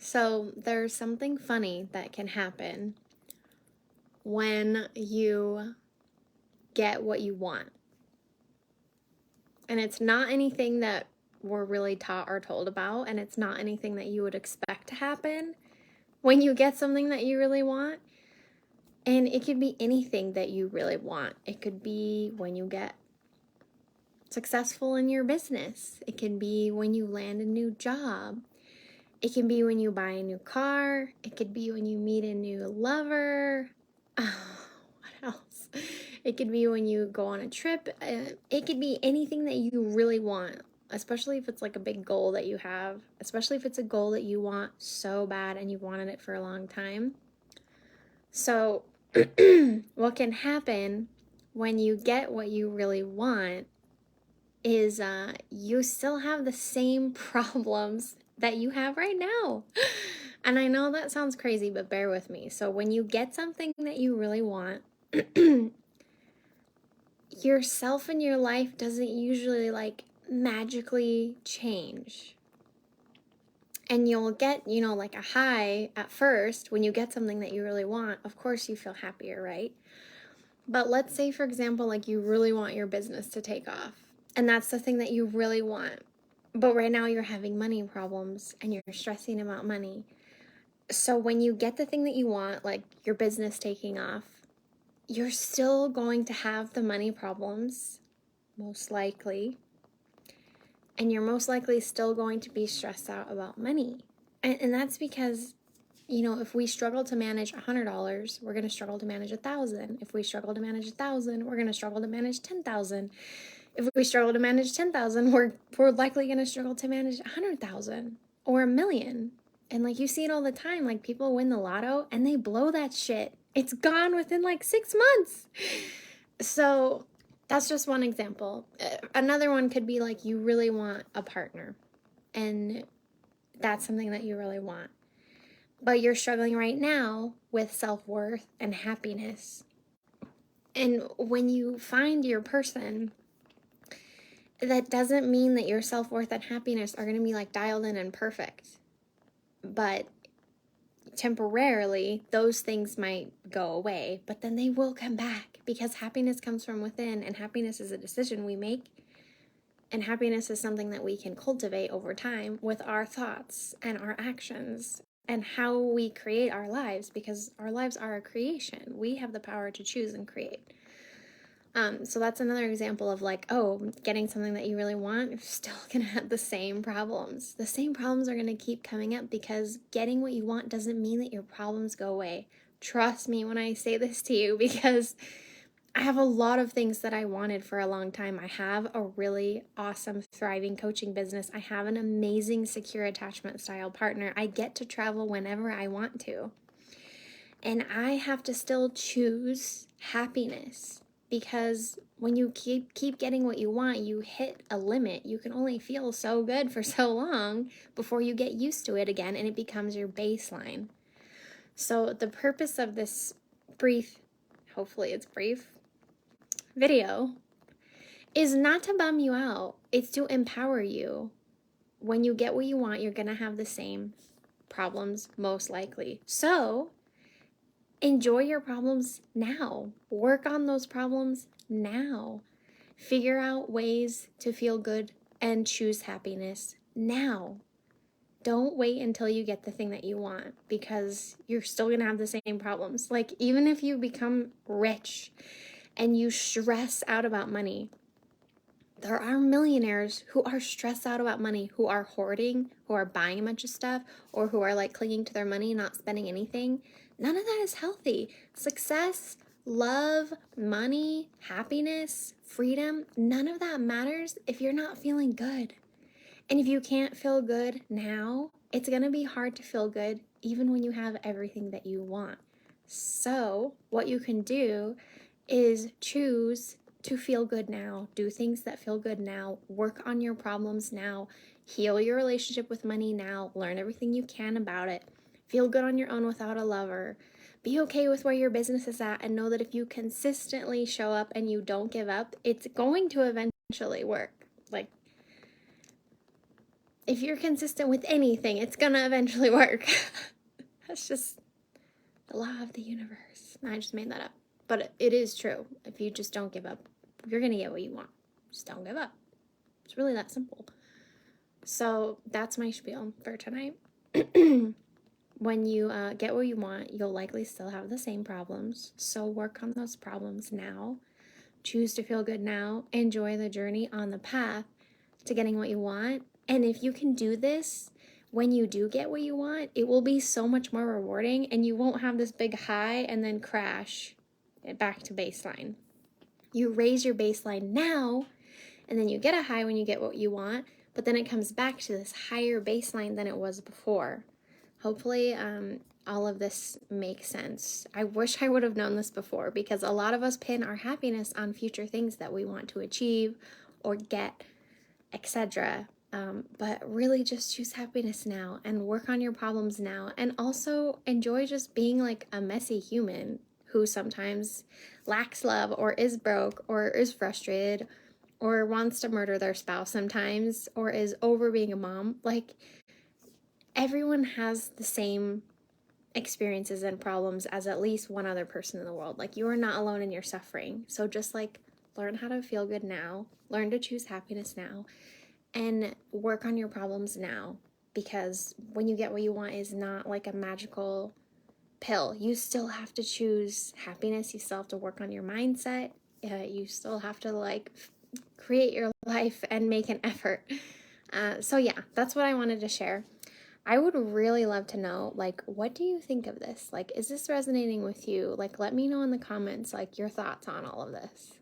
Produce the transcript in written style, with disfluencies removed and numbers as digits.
So there's something funny that can happen when you get what you want. And it's not anything that we're really taught or told about, and it's not anything that you would expect to happen when you get something that you really want. And it could be anything that you really want. It could be when you get successful in your business. It can be when you land a new job. It can be when you buy a new car. It could be when you meet a new lover. What else? It could be when you go on a trip. It could be anything that you really want, especially if it's like a big goal that you have, especially if it's a goal that you want so bad and you've wanted it for a long time. So, what can happen when you get what you really want is you still have the same problems that you have right now. And I know that sounds crazy, but bear with me. So when you get something that you really want, yourself in your life doesn't usually like magically change. And you'll get, like a high at first when you get something that you really want. Of course, you feel happier, right? But let's say, for example, like you really want your business to take off. And that's the thing that you really want. But right now you're having money problems and you're stressing about money. So when you get the thing that you want, like your business taking off, you're still going to have the money problems, most likely. And you're most likely still going to be stressed out about money. And that's because, if we struggle to manage $100, we're going to struggle to manage 1,000. If we struggle to manage 1,000, we're going to struggle to manage 10,000. If we struggle to manage 10,000, we're likely going to struggle to manage 100,000 or 1,000,000. And like you see it all the time, like people win the lotto and they blow that shit. It's gone within like 6 months. So that's just one example. Another one could be like you really want a partner and that's something that you really want. But you're struggling right now with self-worth and happiness. And when you find your person, that doesn't mean that your self-worth and happiness are going to be like dialed in and perfect. But temporarily, those things might go away, but then they will come back because happiness comes from within, and happiness is a decision we make. And happiness is something that we can cultivate over time with our thoughts and our actions and how we create our lives, because our lives are a creation. We have the power to choose and create. So that's another example of like, getting something that you really want, you're still going to have the same problems. The same problems are going to keep coming up because getting what you want doesn't mean that your problems go away. Trust me when I say this to you, because I have a lot of things that I wanted for a long time. I have a really awesome, thriving coaching business. I have an amazing secure attachment style partner. I get to travel whenever I want to. And I have to still choose happiness. Because when you keep getting what you want, you hit a limit. You can only feel so good for so long before you get used to it again and it becomes your baseline. So the purpose of this brief, hopefully it's brief, video is not to bum you out. It's to empower you. When you get what you want, you're going to have the same problems most likely. So enjoy your problems now. Work on those problems now. Figure out ways to feel good and choose happiness now. Don't wait until you get the thing that you want, because you're still going to have the same problems. Like, even if you become rich and you stress out about money, there are millionaires who are stressed out about money, who are hoarding, who are buying a bunch of stuff, or who are like clinging to their money and not spending anything. None of that is healthy. Success, love, money, happiness, freedom, none of that matters if you're not feeling good. And if you can't feel good now, it's going to be hard to feel good even when you have everything that you want. So what you can do is choose to feel good now. Do things that feel good now. Work on your problems now. Heal your relationship with money now. Learn everything you can about it. Feel good on your own without a lover. Be okay with where your business is at, and know that if you consistently show up and you don't give up, it's going to eventually work. Like, if you're consistent with anything, it's gonna eventually work. That's just the law of the universe. I just made that up. But it is true. If you just don't give up, you're gonna get what you want. Just don't give up. It's really that simple. So that's my spiel for tonight. When you get what you want, you'll likely still have the same problems. So work on those problems now. Choose to feel good now. Enjoy the journey on the path to getting what you want. And if you can do this, when you do get what you want, it will be so much more rewarding, and you won't have this big high and then crash back to baseline. You raise your baseline now, and then you get a high when you get what you want, but then it comes back to this higher baseline than it was before. Hopefully, all of this makes sense. I wish I would have known this before, because a lot of us pin our happiness on future things that we want to achieve or get, etc. But really just choose happiness now and work on your problems now, and also enjoy just being like a messy human who sometimes lacks love or is broke or is frustrated or wants to murder their spouse sometimes or is over being a mom. Like, everyone has the same experiences and problems as at least one other person in the world. Like, you are not alone in your suffering. So just like learn how to feel good now, learn to choose happiness now, and work on your problems now, because when you get what you want is not like a magical pill. You still have to choose happiness. You still have to work on your mindset. You still have to like create your life and make an effort. So yeah, that's what I wanted to share. I would really love to know, like, what do you think of this? Like, is this resonating with you? Like, let me know in the comments, like, your thoughts on all of this.